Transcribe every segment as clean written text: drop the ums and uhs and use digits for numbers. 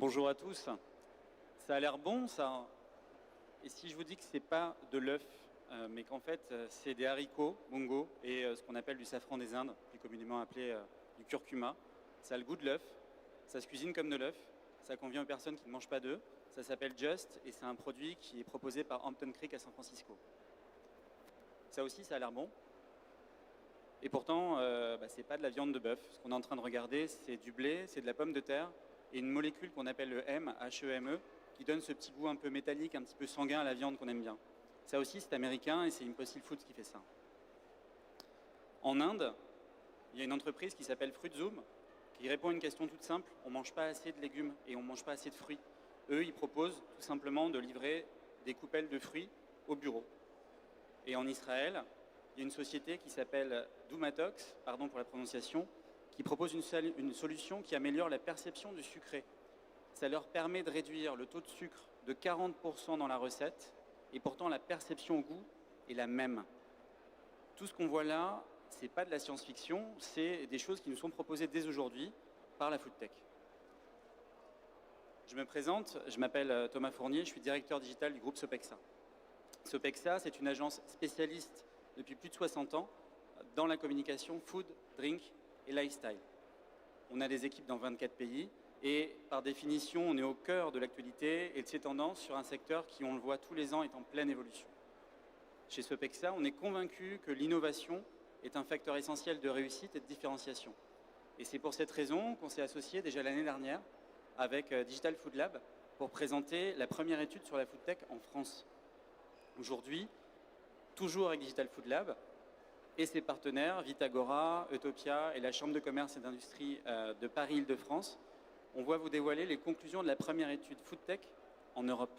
Bonjour à tous. Ça a l'air bon, ça. Et si je vous dis que c'est pas de l'œuf, mais qu'en fait c'est des haricots, bongo, et ce qu'on appelle du safran des Indes, plus communément appelé du curcuma. Ça a le goût de l'œuf, ça se cuisine comme de l'œuf, ça convient aux personnes qui ne mangent pas d'œufs. Ça s'appelle Just et c'est un produit qui est proposé par Hampton Creek à San Francisco. Ça aussi, ça a l'air bon. Et pourtant, c'est pas de la viande de bœuf. Ce qu'on est en train de regarder, c'est du blé, c'est de la pomme de terre et une molécule qu'on appelle le H-E-M-E, qui donne ce petit goût un peu métallique, un petit peu sanguin à la viande qu'on aime bien. Ça aussi, c'est américain et c'est Impossible Foods qui fait ça. En Inde, il y a une entreprise qui s'appelle Fruit Zoom, qui répond à une question toute simple. On ne mange pas assez de légumes et on ne mange pas assez de fruits. Eux, ils proposent tout simplement de livrer des coupelles de fruits au bureau. Et en Israël, il y a une société qui s'appelle Doumatox, pardon pour la prononciation, qui propose une solution qui améliore la perception du sucré. Ça leur permet de réduire le taux de sucre de 40% dans la recette, et pourtant la perception au goût est la même. Tout ce qu'on voit là, ce n'est pas de la science-fiction, c'est des choses qui nous sont proposées dès aujourd'hui par la Food Tech. Je me présente, je m'appelle Thomas Fournier, je suis directeur digital du groupe Sopexa. Sopexa, c'est une agence spécialiste depuis plus de 60 ans dans la communication food, drink et lifestyle. On a des équipes dans 24 pays et par définition, on est au cœur de l'actualité et de ces tendances sur un secteur qui, on le voit tous les ans, est en pleine évolution. Chez Sopexa, on est convaincu que l'innovation est un facteur essentiel de réussite et de différenciation. Et c'est pour cette raison qu'on s'est associé déjà l'année dernière avec Digital Food Lab pour présenter la première étude sur la food tech en France. Aujourd'hui, toujours avec Digital Food Lab et ses partenaires, Vitagora, Eutopia et la Chambre de commerce et d'industrie de Paris-Île-de-France, on va vous dévoiler les conclusions de la première étude Food Tech en Europe.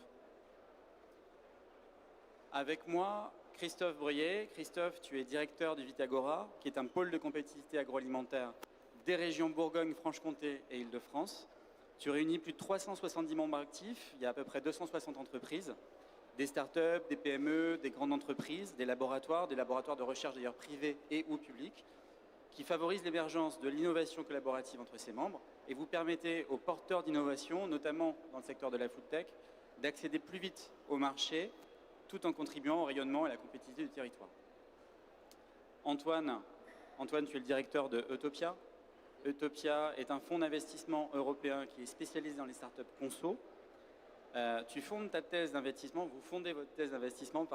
Avec moi, Christophe Bruyé. Christophe, tu es directeur du Vitagora, qui est un pôle de compétitivité agroalimentaire des régions Bourgogne-Franche-Comté et Île-de-France. Tu réunis plus de 370 membres actifs, il y a à peu près 260 entreprises, des startups, des PME, des grandes entreprises, des laboratoires de recherche d'ailleurs privés et ou publics, qui favorisent l'émergence de l'innovation collaborative entre ses membres et vous permettez aux porteurs d'innovation, notamment dans le secteur de la food tech, d'accéder plus vite au marché tout en contribuant au rayonnement et à la compétitivité du territoire. Antoine, tu es le directeur de Eutopia. Eutopia est un fonds d'investissement européen qui est spécialisé dans les startups conso. Tu fondes ta thèse d'investissement, vous fondez votre thèse d'investissement,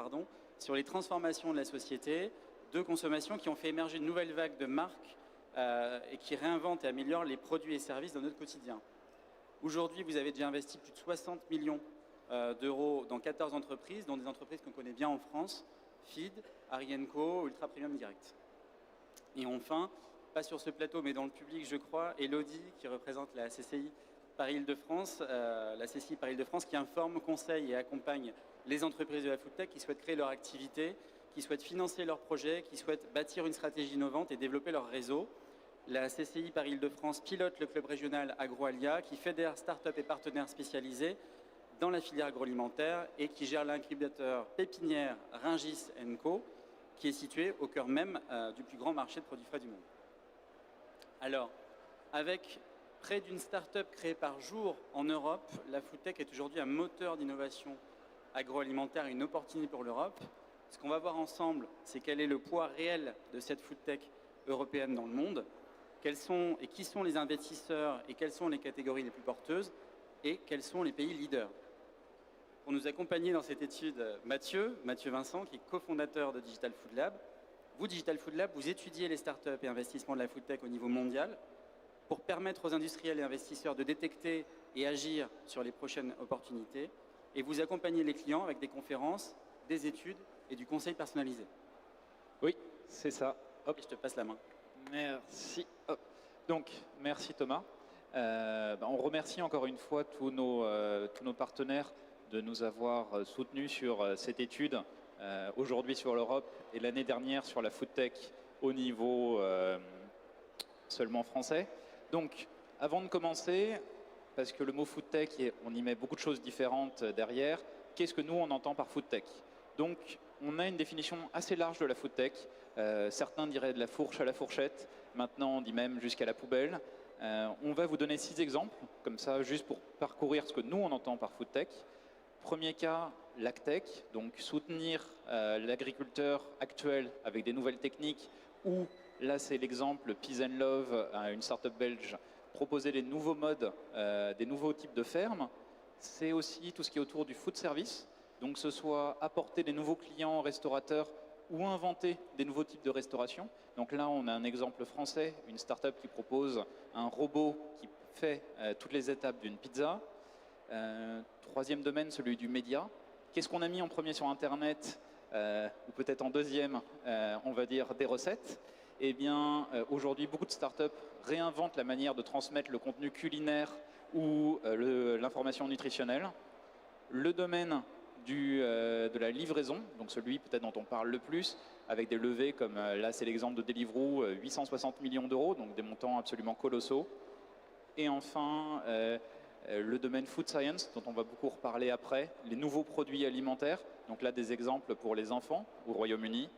sur les transformations de la société, de consommation qui ont fait émerger une nouvelle vague de marques et qui réinventent et améliorent les produits et services dans notre quotidien. Aujourd'hui, vous avez déjà investi plus de 60 millions d'euros dans 14 entreprises, dont des entreprises qu'on connaît bien en France, Feed, Arienco, Ultra Premium Direct. Et enfin, pas sur ce plateau, mais dans le public, je crois, Elodie, qui représente la CCI Paris-Île-de-France, qui informe, conseille et accompagne les entreprises de la food tech qui souhaitent créer leur activité, qui souhaitent financer leurs projets, qui souhaitent bâtir une stratégie innovante et développer leur réseau. La CCI Paris-Île-de-France pilote le club régional AgroAlia, qui fédère start-up et partenaires spécialisés dans la filière agroalimentaire et qui gère l'incubateur pépinière Rungis & Co, qui est situé au cœur même du plus grand marché de produits frais du monde. Alors, avec près d'une start-up créée par jour en Europe, la food tech est aujourd'hui un moteur d'innovation agroalimentaire et une opportunité pour l'Europe. Ce qu'on va voir ensemble, c'est quel est le poids réel de cette food tech européenne dans le monde, quels sont et qui sont les investisseurs et quelles sont les catégories les plus porteuses et quels sont les pays leaders. Pour nous accompagner dans cette étude, Mathieu Vincent, qui est cofondateur de Digital Food Lab. Vous, Digital Food Lab, vous étudiez les startups et investissements de la food tech au niveau mondial pour permettre aux industriels et investisseurs de détecter et agir sur les prochaines opportunités et vous accompagnez les clients avec des conférences, des études et du conseil personnalisé. Oui, c'est ça. Hop, et je te passe la main. Merci. Hop. Donc, merci Thomas. On remercie encore une fois tous nos partenaires de nous avoir soutenus sur cette étude, aujourd'hui sur l'Europe et l'année dernière sur la food tech au niveau seulement français. Donc, avant de commencer, parce que le mot food tech, on y met beaucoup de choses différentes derrière, qu'est-ce que nous on entend par food tech? Donc, on a une définition assez large de la food tech. Certains diraient de la fourche à la fourchette. Maintenant, on dit même jusqu'à la poubelle. On va vous donner 6 exemples, comme ça, juste pour parcourir ce que nous, on entend par food tech. Premier cas, l'agtech, donc soutenir l'agriculteur actuel avec des nouvelles techniques, ou là, c'est l'exemple Peace and Love, une startup belge, proposer des nouveaux modes, des nouveaux types de fermes. C'est aussi tout ce qui est autour du food service, donc ce soit apporter des nouveaux clients restaurateurs ou inventer des nouveaux types de restauration. Donc là, on a un exemple français, une start-up qui propose un robot qui fait toutes les étapes d'une pizza. Troisième domaine, celui du média. Qu'est-ce qu'on a mis en premier sur Internet, ou peut-être en deuxième, on va dire, des recettes? Eh bien, aujourd'hui, beaucoup de start-up réinventent la manière de transmettre le contenu culinaire ou l'information nutritionnelle. Le domaine de la livraison, donc celui peut-être dont on parle le plus, avec des levées comme là c'est l'exemple de Deliveroo, 860 millions d'euros, donc des montants absolument colossaux. Et enfin, le domaine food science, dont on va beaucoup reparler après, les nouveaux produits alimentaires, donc là des exemples pour les enfants au Royaume-Uni.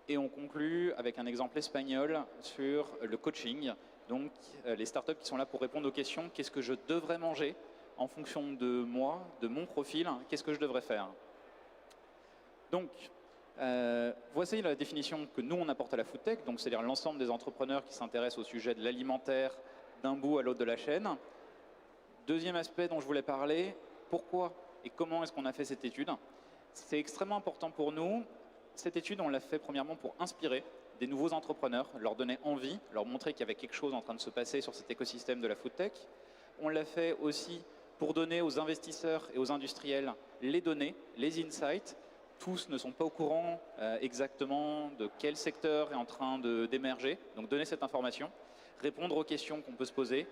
Et on conclut avec un exemple espagnol sur le coaching, donc les startups qui sont là pour répondre aux questions, qu'est-ce que je devrais manger en fonction de moi, de mon profil, qu'est-ce que je devrais faire? Donc, voici la définition que nous, on apporte à la food tech, donc c'est-à-dire l'ensemble des entrepreneurs qui s'intéressent au sujet de l'alimentaire d'un bout à l'autre de la chaîne. Deuxième aspect dont je voulais parler, pourquoi et comment est-ce qu'on a fait cette étude? C'est extrêmement important pour nous. Cette étude, on l'a fait premièrement pour inspirer des nouveaux entrepreneurs, leur donner envie, leur montrer qu'il y avait quelque chose en train de se passer sur cet écosystème de la food tech. On l'a fait aussi pour donner aux investisseurs et aux industriels les données, les insights. Tous ne sont pas au courant exactement de quel secteur est en train d'émerger. Donc donner cette information, répondre aux questions qu'on peut se poser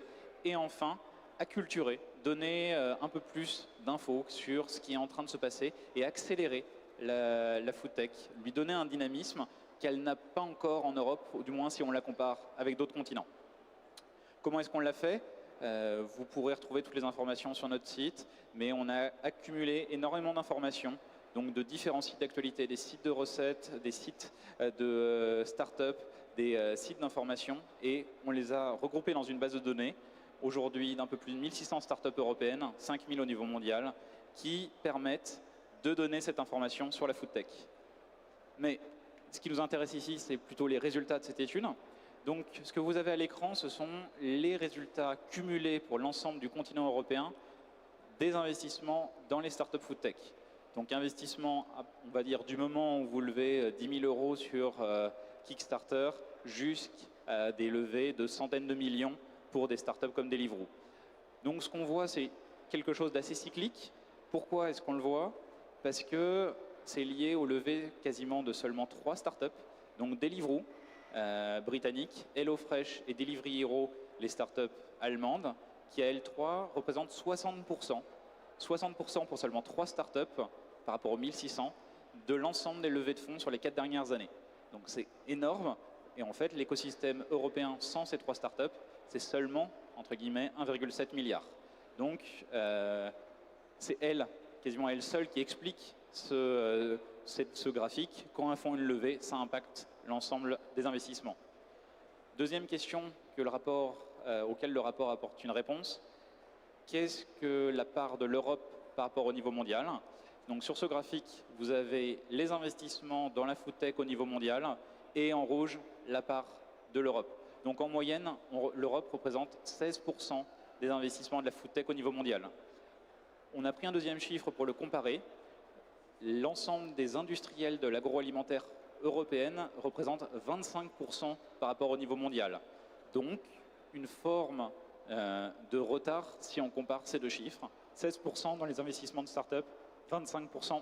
et enfin acculturer, donner un peu plus d'infos sur ce qui est en train de se passer et accélérer la food tech, lui donner un dynamisme qu'elle n'a pas encore en Europe, ou du moins si on la compare avec d'autres continents. Comment est-ce qu'on l'a fait? Vous pourrez retrouver toutes les informations sur notre site, mais on a accumulé énormément d'informations, donc de différents sites d'actualité, des sites de recettes, des sites de start-up, des sites d'information, et on les a regroupés dans une base de données, aujourd'hui d'un peu plus de 1600 start-up européennes, 5000 au niveau mondial, qui permettent de donner cette information sur la food tech. Mais ce qui nous intéresse ici, c'est plutôt les résultats de cette étude. Donc, ce que vous avez à l'écran, ce sont les résultats cumulés pour l'ensemble du continent européen des investissements dans les startups food tech. Donc, investissement, on va dire, du moment où vous levez 10 000 euros sur Kickstarter jusqu'à des levées de centaines de millions pour des startups comme Deliveroo. Donc, ce qu'on voit, c'est quelque chose d'assez cyclique. Pourquoi est-ce qu'on le voit? Parce que c'est lié au lever quasiment de seulement 3 startups, donc Deliveroo, britannique, HelloFresh et Delivery Hero, les startups allemandes, qui à L3 représentent 60%. 60% pour seulement 3 startups par rapport aux 1600 de l'ensemble des levées de fonds sur les 4 dernières années. Donc c'est énorme. Et en fait, l'écosystème européen sans ces 3 startups, c'est seulement, entre guillemets, 1,7 milliard. Donc c'est elle, quasiment elle seule, qui explique ce graphique. Quand elles font une levée, ça impacte l'ensemble des investissements. Deuxième question auquel le rapport apporte une réponse. Qu'est-ce que la part de l'Europe par rapport au niveau mondial? Donc sur ce graphique, vous avez les investissements dans la food tech au niveau mondial et en rouge, la part de l'Europe. Donc en moyenne, l'Europe représente 16% des investissements de la food tech au niveau mondial. On a pris un deuxième chiffre pour le comparer. L'ensemble des industriels de l'agroalimentaire européenne représente 25% par rapport au niveau mondial. Donc, une forme de retard si on compare ces deux chiffres. 16% dans les investissements de start-up, 25%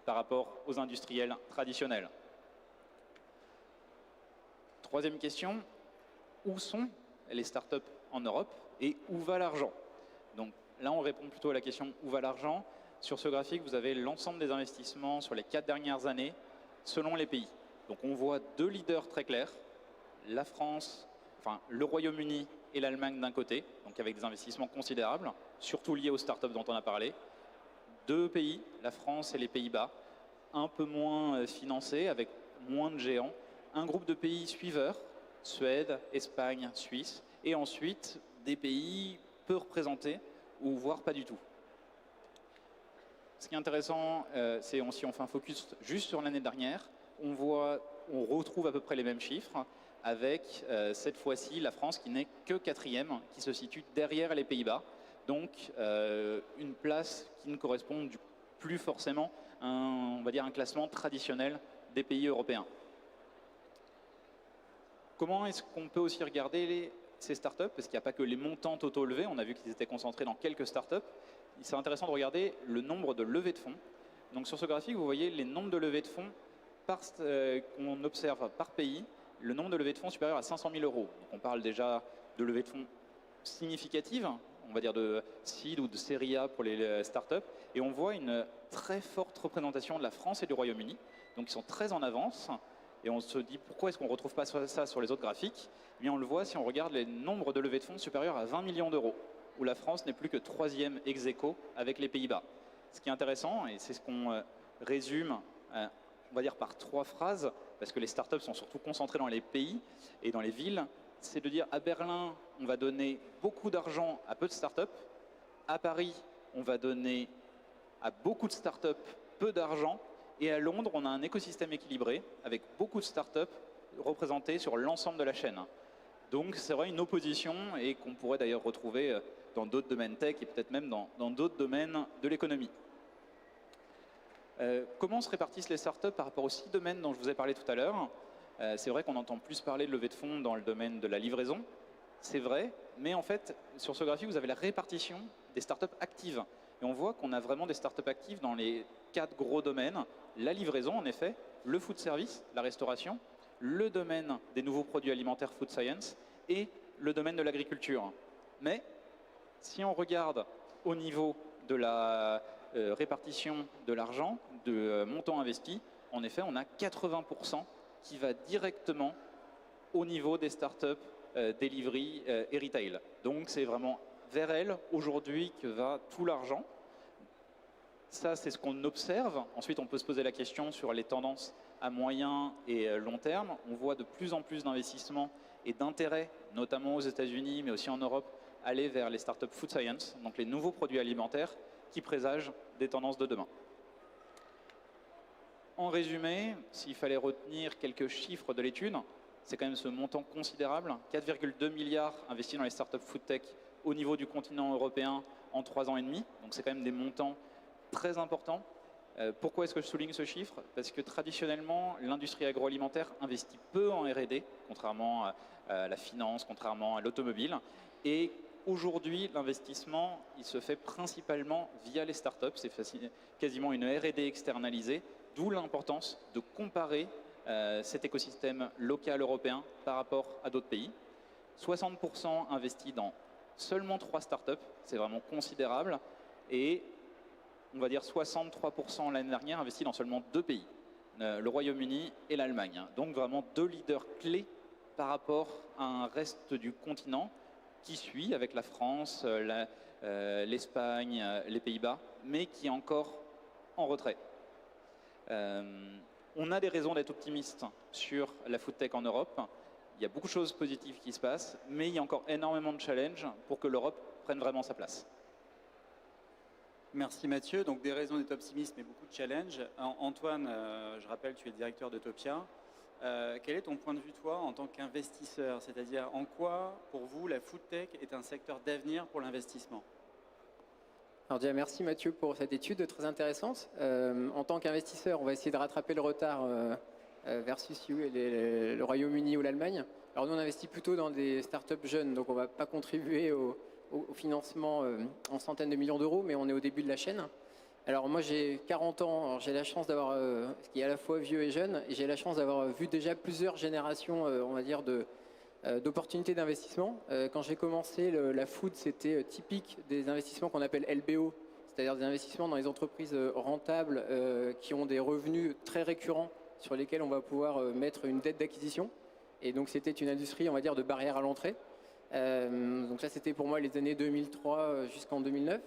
par rapport aux industriels traditionnels. Troisième question, où sont les start-up en Europe et où va l'argent? Donc là, on répond plutôt à la question où va l'argent. Sur ce graphique, vous avez l'ensemble des investissements sur les 4 dernières années selon les pays. Donc on voit 2 leaders très clairs, la France, le Royaume-Uni et l'Allemagne d'un côté, donc avec des investissements considérables, surtout liés aux startups dont on a parlé. 2 pays, la France et les Pays-Bas, un peu moins financés, avec moins de géants. Un groupe de pays suiveurs, Suède, Espagne, Suisse, et ensuite des pays peu représentés ou voire pas du tout. Ce qui est intéressant, c'est si on fait un focus juste sur l'année dernière, on retrouve à peu près les mêmes chiffres, avec cette fois-ci la France qui n'est que 4e, qui se situe derrière les Pays-Bas. Donc une place qui ne correspond plus forcément à on va dire un classement traditionnel des pays européens. Comment est-ce qu'on peut aussi regarder ces startups? Parce qu'il n'y a pas que les montants totaux levés, on a vu qu'ils étaient concentrés dans quelques startups. C'est intéressant de regarder le nombre de levées de fonds. Donc sur ce graphique, vous voyez les nombres de levées de fonds qu'on observe par pays, le nombre de levées de fonds supérieur à 500 000 euros. Donc on parle déjà de levées de fonds significatives, on va dire de seed ou de série A pour les startups, et on voit une très forte représentation de la France et du Royaume-Uni, donc ils sont très en avance, et on se dit pourquoi est-ce qu'on ne retrouve pas ça sur les autres graphiques? Eh bien on le voit si on regarde les nombres de levées de fonds supérieurs à 20 millions d'euros, où la France n'est plus que 3e ex aequo avec les Pays-Bas. Ce qui est intéressant, et c'est ce qu'on résume, on va dire par 3 phrases, parce que les startups sont surtout concentrées dans les pays et dans les villes, c'est de dire à Berlin, on va donner beaucoup d'argent à peu de startups, à Paris, on va donner à beaucoup de startups peu d'argent, et à Londres, on a un écosystème équilibré avec beaucoup de startups représentées sur l'ensemble de la chaîne. Donc c'est vrai une opposition et qu'on pourrait d'ailleurs retrouver dans d'autres domaines tech et peut-être même dans d'autres domaines de l'économie. Comment se répartissent les startups par rapport aux 6 domaines dont je vous ai parlé tout à l'heure? C'est vrai qu'on entend plus parler de levée de fonds dans le domaine de la livraison, c'est vrai, mais en fait, sur ce graphique, vous avez la répartition des startups actives. Et on voit qu'on a vraiment des startups actives dans les 4 gros domaines. La livraison, en effet, le food service, la restauration, le domaine des nouveaux produits alimentaires food science et le domaine de l'agriculture. Mais si on regarde au niveau de la répartition de l'argent, de montant investi, en effet, on a 80% qui va directement au niveau des startups delivery et retail. Donc c'est vraiment vers elles aujourd'hui que va tout l'argent. Ça, c'est ce qu'on observe. Ensuite, on peut se poser la question sur les tendances à moyen et long terme. On voit de plus en plus d'investissements et d'intérêt, notamment aux États-Unis, mais aussi en Europe, aller vers les startups food science, donc les nouveaux produits alimentaires qui présagent des tendances de demain. En résumé, s'il fallait retenir quelques chiffres de l'étude, c'est quand même ce montant considérable, 4,2 milliards investis dans les startups food tech au niveau du continent européen en 3 ans et demi. Donc c'est quand même des montants très importants. Pourquoi est-ce que je souligne ce chiffre? Parce que traditionnellement, l'industrie agroalimentaire investit peu en R&D, contrairement à la finance, contrairement à l'automobile. Et aujourd'hui, l'investissement, il se fait principalement via les startups. C'est quasiment une R&D externalisée, d'où l'importance de comparer cet écosystème local européen par rapport à d'autres pays. 60% investis dans seulement 3 startups, c'est vraiment considérable. Et on va dire 63% l'année dernière investis dans seulement 2 pays, le Royaume-Uni et l'Allemagne. Donc vraiment 2 leaders clés par rapport à un reste du continent qui suit avec la France, l'Espagne, les Pays-Bas, mais qui est encore en retrait. On a des raisons d'être optimiste sur la food tech en Europe. Il y a beaucoup de choses positives qui se passent, mais il y a encore énormément de challenges pour que l'Europe prenne vraiment sa place. Merci Mathieu. Donc des raisons d'être optimiste, mais beaucoup de challenges. Antoine, je rappelle, tu es le directeur d'Eutopia. Quel est ton point de vue, toi, en tant qu'investisseur? C'est-à-dire, en quoi, pour vous, la food tech est un secteur d'avenir pour l'investissement? Alors déjà, merci Mathieu pour cette étude très intéressante. En tant qu'investisseur, on va essayer de rattraper le retard versus le Royaume-Uni ou l'Allemagne. Alors nous, on investit plutôt dans des startups jeunes, donc on ne va pas contribuer au financement en centaines de millions d'euros, mais on est au début de la chaîne. Alors moi, j'ai 40 ans, j'ai la chance d'avoir, ce qui est à la fois vieux et jeune, et j'ai la chance d'avoir vu déjà plusieurs générations, on va dire, d'opportunités d'investissement. Quand j'ai commencé, la food, c'était typique des investissements qu'on appelle LBO, c'est-à-dire des investissements dans les entreprises rentables qui ont des revenus très récurrents sur lesquels on va pouvoir mettre une dette d'acquisition. Et donc c'était une industrie, on va dire, de barrière à l'entrée. Donc ça, c'était pour moi les années 2003 jusqu'en 2009.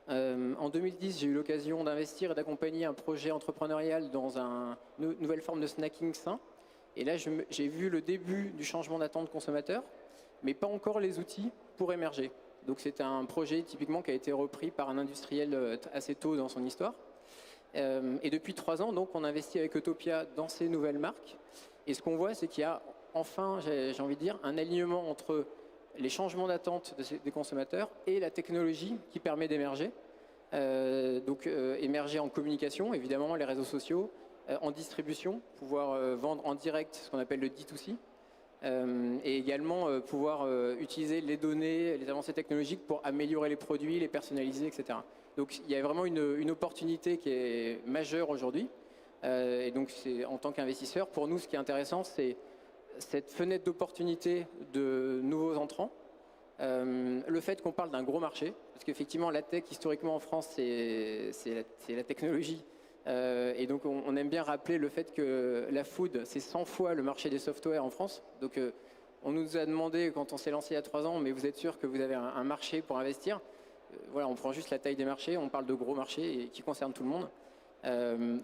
En 2010, j'ai eu l'occasion d'investir et d'accompagner un projet entrepreneurial dans une nouvelle forme de snacking sain. Et là, j'ai vu le début du changement d'attente consommateur. mais pas encore les outils pour émerger. Donc c'est un projet typiquement qui a été repris par un industriel assez tôt dans son histoire. Et depuis 3 ans, donc, on investit avec Utopia dans ces nouvelles marques. Et ce qu'on voit, c'est qu'il y a enfin, j'ai envie de dire, un alignement entre les changements d'attente des consommateurs et la technologie qui permet d'émerger. Émerger en communication, évidemment, les réseaux sociaux, en distribution, pouvoir vendre en direct ce qu'on appelle le D2C, et également pouvoir utiliser les données, les avancées technologiques pour améliorer les produits, les personnaliser, etc. Donc il y a vraiment une opportunité qui est majeure aujourd'hui. Et donc en tant qu'investisseur, pour nous, ce qui est intéressant, c'est cette fenêtre d'opportunité de nouveaux entrants. Le fait qu'on parle d'un gros marché, parce qu'effectivement la tech historiquement en France c'est la technologie, et donc on aime bien rappeler le fait que la food c'est 100 fois le marché des softwares en France. Donc on nous a demandé quand on s'est lancé il y a 3 ans, mais vous êtes sûr que vous avez un marché pour investir? Voilà, on prend juste la taille des marchés, on parle de gros marchés et qui concernent tout le monde.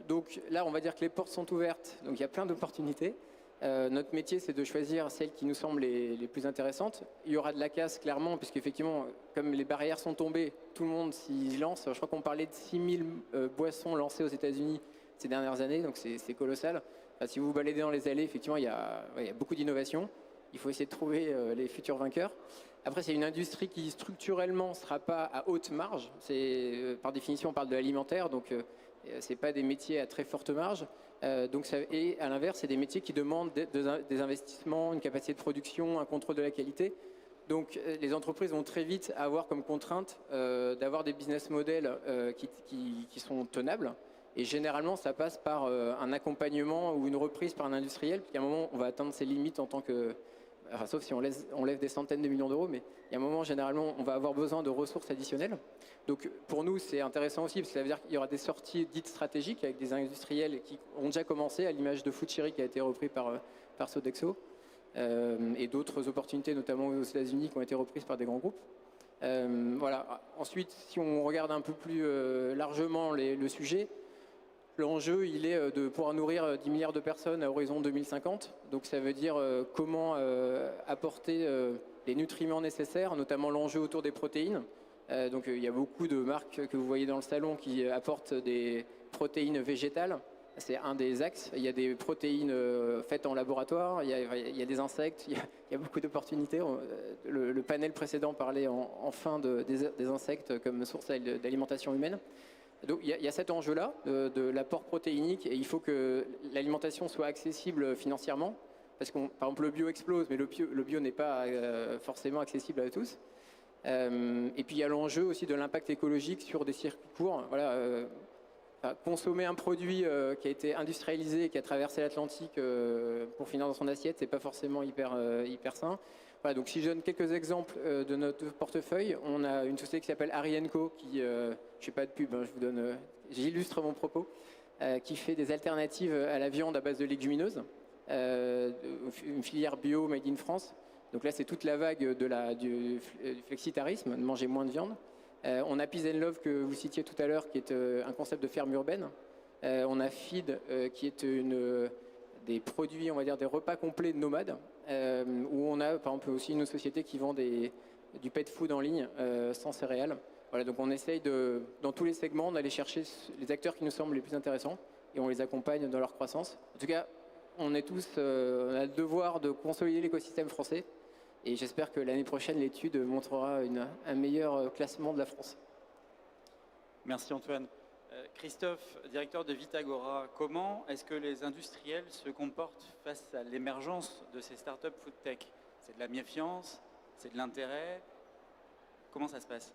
Donc là on va dire que les portes sont ouvertes, donc il y a plein d'opportunités. Notre métier, c'est de choisir celles qui nous semblent les plus intéressantes. Il y aura de la casse, clairement, puisqu'effectivement, comme les barrières sont tombées, tout le monde s'y lance. Je crois qu'on parlait de 6000 boissons lancées aux États-Unis ces dernières années, donc c'est colossal. Enfin, si vous vous baladez dans les allées, effectivement, il y a beaucoup d'innovations. Il faut essayer de trouver les futurs vainqueurs. Après, c'est une industrie qui, structurellement, ne sera pas à haute marge. Par définition, on parle de l'alimentaire, donc ce n'est pas des métiers à très forte marge. Et à l'inverse, c'est des métiers qui demandent des investissements, une capacité de production, un contrôle de la qualité. Donc les entreprises vont très vite avoir comme contrainte d'avoir des business models qui sont tenables. Et généralement, ça passe par un accompagnement ou une reprise par un industriel. Puis à un moment, on va atteindre ses limites en tant que... Enfin, sauf si on lève des centaines de millions d'euros, mais il y a un moment, généralement, on va avoir besoin de ressources additionnelles. Donc pour nous, c'est intéressant aussi, parce que ça veut dire qu'il y aura des sorties dites stratégiques avec des industriels qui ont déjà commencé, à l'image de Foodcherry qui a été repris par Sodexo, et d'autres opportunités, notamment aux États-Unis, qui ont été reprises par des grands groupes. Voilà. Ensuite, si on regarde un peu plus largement le sujet, l'enjeu, il est de pouvoir nourrir 10 milliards de personnes à horizon 2050. Donc ça veut dire comment apporter les nutriments nécessaires, notamment l'enjeu autour des protéines. Donc il y a beaucoup de marques que vous voyez dans le salon qui apportent des protéines végétales. C'est un des axes. Il y a des protéines faites en laboratoire, il y a des insectes, il y a beaucoup d'opportunités. Le panel précédent parlait enfin des insectes comme source d'alimentation humaine. Donc il y a cet enjeu-là de l'apport protéinique, et il faut que l'alimentation soit accessible financièrement, parce que par exemple le bio explose, mais le bio n'est pas forcément accessible à tous. Et puis il y a l'enjeu aussi de l'impact écologique sur des circuits courts. Voilà, consommer un produit qui a été industrialisé et qui a traversé l'Atlantique pour finir dans son assiette, c'est pas forcément hyper sain. Voilà, donc si je donne quelques exemples de notre portefeuille, on a une société qui s'appelle Harry & Co, qui, je fais pas de pub, hein, j'illustre mon propos, qui fait des alternatives à la viande à base de légumineuses, une filière bio made in France. Donc là, c'est toute la vague du flexitarisme, de manger moins de viande. On a Peace & Love que vous citiez tout à l'heure, qui est un concept de ferme urbaine. On a Feed, qui est des produits, on va dire des repas complets de nomades, où on a par exemple aussi une société qui vend du pet food en ligne sans céréales. Voilà, donc on essaye dans tous les segments d'aller chercher les acteurs qui nous semblent les plus intéressants et on les accompagne dans leur croissance. En tout cas, on a le devoir de consolider l'écosystème français, et j'espère que l'année prochaine, l'étude montrera un meilleur classement de la France. Merci Antoine. Christophe, directeur de Vitagora, comment est-ce que les industriels se comportent face à l'émergence de ces startups food tech? C'est de la méfiance? C'est de l'intérêt? Comment ça se passe?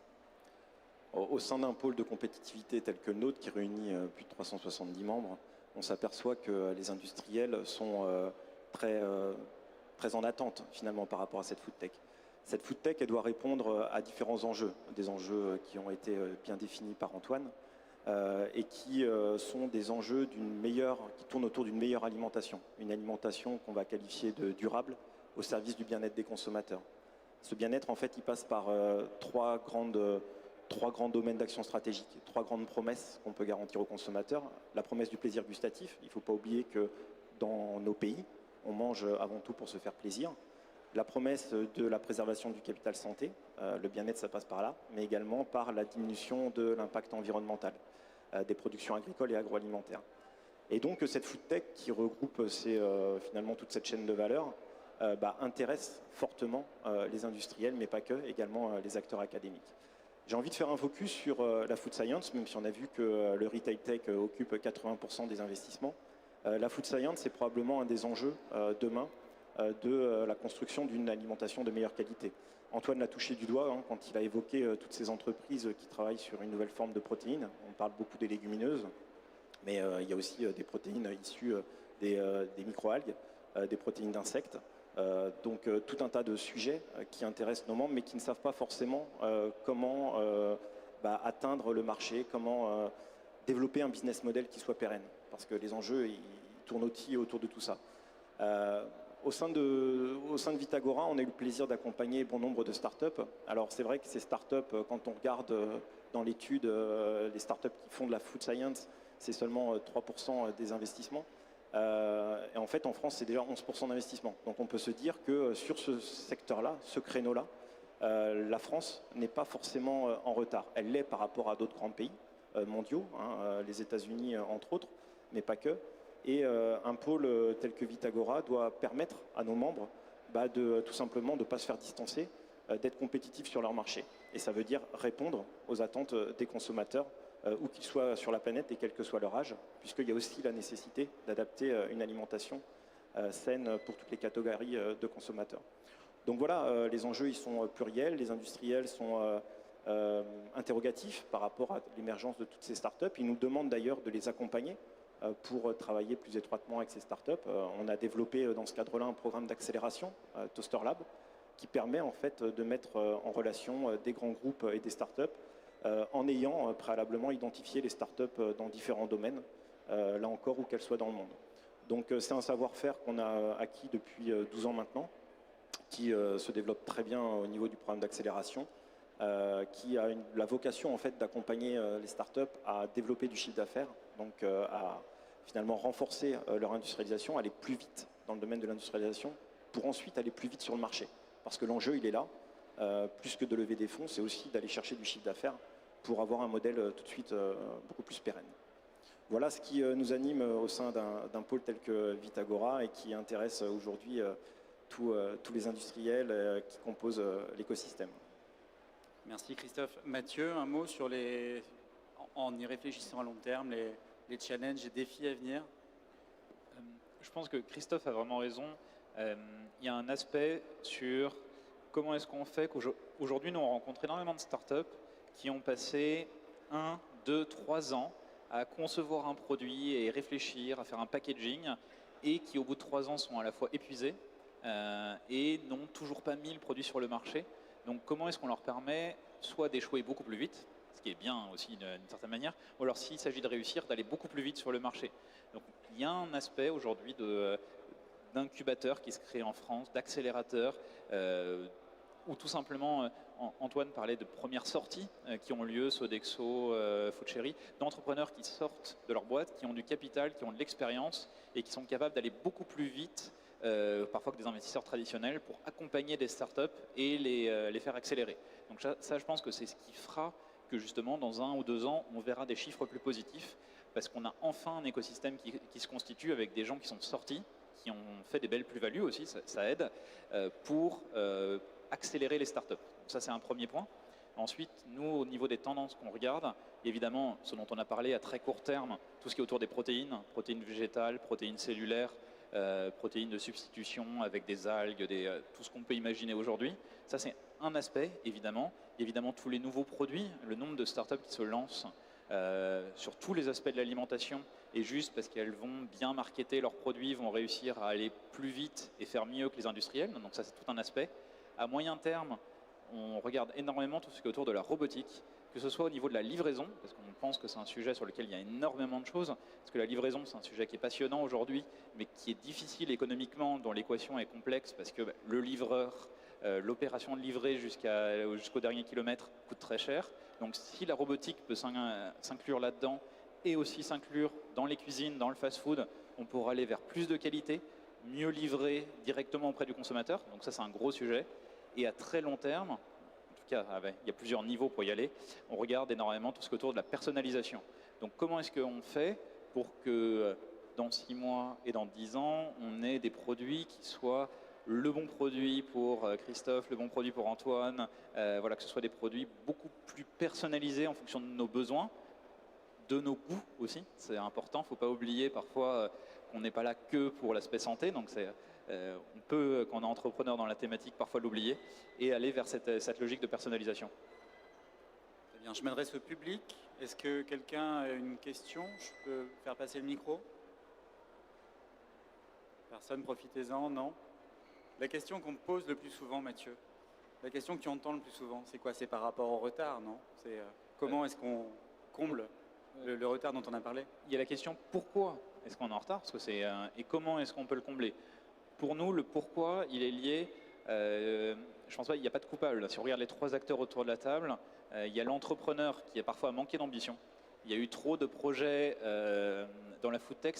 Au sein d'un pôle de compétitivité tel que le nôtre, qui réunit plus de 370 membres, on s'aperçoit que les industriels sont très en attente finalement par rapport à cette food tech. Cette food tech, elle doit répondre à différents enjeux, des enjeux qui ont été bien définis par Antoine, et qui sont des enjeux qui tournent autour d'une meilleure alimentation, une alimentation qu'on va qualifier de durable au service du bien-être des consommateurs. Ce bien-être, en fait, il passe par trois grands domaines d'action stratégique, 3 grandes promesses qu'on peut garantir aux consommateurs. La promesse du plaisir gustatif. Il ne faut pas oublier que dans nos pays, on mange avant tout pour se faire plaisir. la promesse de la préservation du capital santé, le bien-être ça passe par là, mais également par la diminution de l'impact environnemental des productions agricoles et agroalimentaires. Et donc cette food tech qui regroupe finalement toute cette chaîne de valeur intéresse fortement les industriels, mais pas que, également les acteurs académiques. J'ai envie de faire un focus sur la food science, même si on a vu que le retail tech occupe 80% des investissements. La food science, c'est probablement un des enjeux demain de la construction d'une alimentation de meilleure qualité. Antoine l'a touché du doigt quand il a évoqué toutes ces entreprises qui travaillent sur une nouvelle forme de protéines. On parle beaucoup des légumineuses, mais il y a aussi des protéines issues des microalgues, des protéines d'insectes. Donc tout un tas de sujets qui intéressent nos membres, mais qui ne savent pas forcément comment atteindre le marché, comment développer un business model qui soit pérenne. Parce que les enjeux, ils tournent aussi autour de tout ça. Au sein de Vitagora, on a eu le plaisir d'accompagner bon nombre de startups. Alors c'est vrai que ces startups, quand on regarde dans l'étude, les startups qui font de la food science, c'est seulement 3% des investissements. Et en fait, en France, c'est déjà 11% d'investissement. Donc on peut se dire que sur ce secteur-là, ce créneau-là, la France n'est pas forcément en retard. Elle l'est par rapport à d'autres grands pays mondiaux, les États-Unis entre autres, mais pas que. Et un pôle tel que Vitagora doit permettre à nos membres tout simplement de ne pas se faire distancer, d'être compétitifs sur leur marché. Et ça veut dire répondre aux attentes des consommateurs, où qu'ils soient sur la planète et quel que soit leur âge, puisqu'il y a aussi la nécessité d'adapter une alimentation saine pour toutes les catégories de consommateurs. Donc voilà, les enjeux ils sont pluriels, les industriels sont interrogatifs par rapport à l'émergence de toutes ces startups. Ils nous demandent d'ailleurs de les accompagner pour travailler plus étroitement avec ces startups. On a développé dans ce cadre-là un programme d'accélération, Toaster Lab, qui permet en fait de mettre en relation des grands groupes et des startups en ayant préalablement identifié les startups dans différents domaines, là encore où qu'elles soient dans le monde. Donc c'est un savoir-faire qu'on a acquis depuis 12 ans maintenant, qui se développe très bien au niveau du programme d'accélération, qui a la vocation en fait d'accompagner les startups à développer du chiffre d'affaires, donc à finalement renforcer leur industrialisation, aller plus vite dans le domaine de l'industrialisation, pour ensuite aller plus vite sur le marché. Parce que l'enjeu, il est là, plus que de lever des fonds, c'est aussi d'aller chercher du chiffre d'affaires pour avoir un modèle tout de suite beaucoup plus pérenne. Voilà ce qui nous anime au sein d'un pôle tel que Vitagora et qui intéresse aujourd'hui tous les industriels qui composent l'écosystème. Merci Christophe. Mathieu, un mot sur en y réfléchissant à long terme, les challenges et défis à venir? Je pense que Christophe a vraiment raison. Il y a un aspect sur comment est-ce qu'on fait qu'aujourd'hui, nous, on rencontre énormément de startups qui ont passé 1, 2, 3 ans à concevoir un produit et réfléchir, à faire un packaging, et qui, au bout de 3 ans, sont à la fois épuisés et n'ont toujours pas mis le produit sur le marché. Donc, comment est-ce qu'on leur permet soit d'échouer beaucoup plus vite, ce qui est bien aussi d'une certaine manière, ou alors s'il s'agit de réussir, d'aller beaucoup plus vite sur le marché. Donc, il y a un aspect aujourd'hui d'incubateurs qui se créent en France, d'accélérateurs, ou tout simplement, Antoine parlait de premières sorties qui ont lieu, Sodexo, Foodcherry, d'entrepreneurs qui sortent de leur boîte, qui ont du capital, qui ont de l'expérience et qui sont capables d'aller beaucoup plus vite, parfois que des investisseurs traditionnels, pour accompagner des startups et les faire accélérer. Donc ça, je pense que c'est ce qui fera que justement, dans 1 ou 2 ans, on verra des chiffres plus positifs, parce qu'on a enfin un écosystème qui se constitue avec des gens qui sont sortis, qui ont fait des belles plus-values aussi, ça aide, pour accélérer les startups. Donc ça, c'est un premier point. Ensuite, nous, au niveau des tendances qu'on regarde, évidemment, ce dont on a parlé à très court terme, tout ce qui est autour des protéines végétales, protéines cellulaires, protéines de substitution avec des algues, tout ce qu'on peut imaginer aujourd'hui. Ça, c'est un aspect, évidemment. Évidemment, tous les nouveaux produits, le nombre de startups qui se lancent sur tous les aspects de l'alimentation, et juste parce qu'elles vont bien marketer leurs produits, vont réussir à aller plus vite et faire mieux que les industriels. Donc ça, c'est tout un aspect. À moyen terme, on regarde énormément tout ce qui est autour de la robotique, que ce soit au niveau de la livraison, parce qu'on pense que c'est un sujet sur lequel il y a énormément de choses, parce que la livraison, c'est un sujet qui est passionnant aujourd'hui, mais qui est difficile économiquement, dont l'équation est complexe, parce que le livreur, l'opération de livrer jusqu'au dernier kilomètre coûte très cher. Donc si la robotique peut s'inclure là-dedans, et aussi s'inclure dans les cuisines, dans le fast-food, on pourra aller vers plus de qualité, mieux livrer directement auprès du consommateur. Donc ça, c'est un gros sujet. Et à très long terme, en tout cas, il y a plusieurs niveaux pour y aller, on regarde énormément tout ce qui est autour de la personnalisation. Donc comment est-ce qu'on fait pour que dans 6 mois et dans 10 ans, on ait des produits qui soient le bon produit pour Christophe, le bon produit pour Antoine, voilà, que ce soit des produits beaucoup plus personnalisés en fonction de nos besoins, de nos goûts aussi, c'est important. Il ne faut pas oublier parfois qu'on n'est pas là que pour l'aspect santé, donc on peut, quand on est entrepreneur dans la thématique, parfois l'oublier et aller vers cette logique de personnalisation. Très bien, je m'adresse au public. Est-ce que quelqu'un a une question? Je peux faire passer le micro? Personne, profitez-en, non? La question qu'on me pose le plus souvent, Mathieu, la question que tu entends le plus souvent, c'est quoi? C'est par rapport au retard, non? C'est comment est-ce qu'on comble le retard dont on a parlé? Il y a la question pourquoi est-ce qu'on est en retard, parce que et comment est-ce qu'on peut le combler. Pour nous, le pourquoi, il est lié, je pense pas, il n'y a pas de coupable. Si on regarde les 3 acteurs autour de la table, il y a l'entrepreneur qui a parfois manqué d'ambition. Il y a eu trop de projets dans la food tech.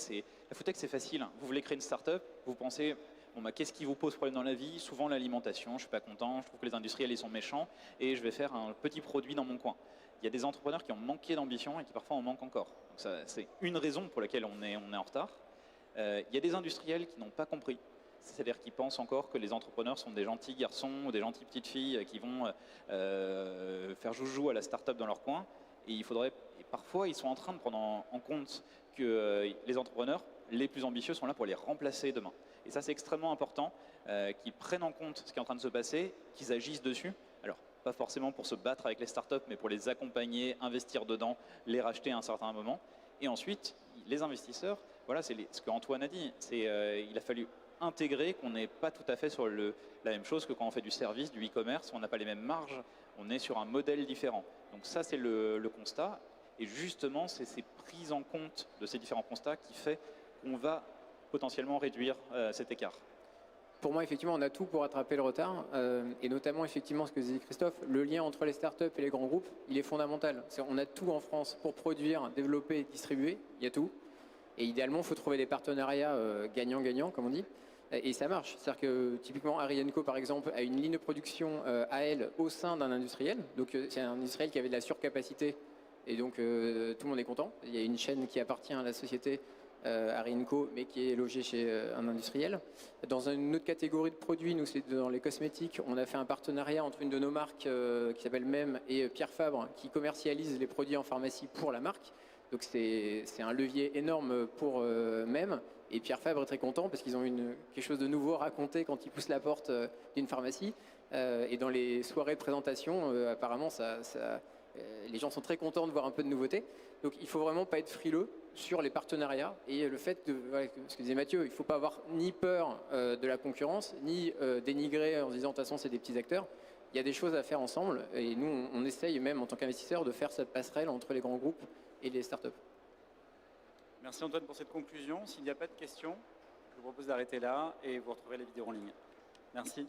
La food tech, c'est facile. Vous voulez créer une start-up, vous pensez, bon, bah, qu'est-ce qui vous pose problème dans la vie? Souvent l'alimentation, je ne suis pas content, je trouve que les industriels ils sont méchants et je vais faire un petit produit dans mon coin. Il y a des entrepreneurs qui ont manqué d'ambition et qui parfois en manquent encore. C'est une raison pour laquelle on est en retard. Il y a des industriels qui n'ont pas compris. C'est-à-dire qu'ils pensent encore que les entrepreneurs sont des gentils garçons ou des gentilles petites filles qui vont faire joujou à la start-up dans leur coin. Et parfois, ils sont en train de prendre en compte que les entrepreneurs les plus ambitieux sont là pour les remplacer demain. Et ça, c'est extrêmement important, qu'ils prennent en compte ce qui est en train de se passer, qu'ils agissent dessus. Alors, pas forcément pour se battre avec les startups, mais pour les accompagner, investir dedans, les racheter à un certain moment. Et ensuite, les investisseurs, voilà, c'est ce que Antoine a dit, il a fallu intégrer qu'on n'est pas tout à fait sur la même chose que quand on fait du service, du e-commerce, on n'a pas les mêmes marges, on est sur un modèle différent. Donc ça, c'est le constat. Et justement, c'est ces prises en compte de ces différents constats qui fait qu'on va potentiellement réduire cet écart. Pour moi, effectivement, on a tout pour rattraper le retard, et notamment, effectivement, ce que disait Christophe, le lien entre les startups et les grands groupes, il est fondamental. On a tout en France pour produire, développer, distribuer, il y a tout. Et idéalement, il faut trouver des partenariats gagnant-gagnant, comme on dit, et ça marche. C'est-à-dire que, typiquement, Harry & Co, par exemple, a une ligne de production à elle au sein d'un industriel. Donc, c'est un industriel qui avait de la surcapacité, et donc tout le monde est content. Il y a une chaîne qui appartient à la société Harry & Co, mais qui est logé chez un industriel. Dans une autre catégorie de produits, nous c'est dans les cosmétiques, on a fait un partenariat entre une de nos marques qui s'appelle Même et Pierre Fabre, qui commercialise les produits en pharmacie pour la marque. Donc c'est un levier énorme pour Même. Et Pierre Fabre est très content parce qu'ils ont quelque chose de nouveau à raconter quand ils poussent la porte d'une pharmacie. Et dans les soirées de présentation, apparemment, les gens sont très contents de voir un peu de nouveauté. Donc il ne faut vraiment pas être frileux sur les partenariats. Et le fait de, voilà, ce que disait Mathieu, il ne faut pas avoir ni peur de la concurrence, ni dénigrer en se disant de toute façon c'est des petits acteurs. Il y a des choses à faire ensemble. Et nous, on essaye même en tant qu'investisseur de faire cette passerelle entre les grands groupes et les startups. Merci Antoine pour cette conclusion. S'il n'y a pas de questions, je vous propose d'arrêter là et vous retrouverez les vidéos en ligne. Merci.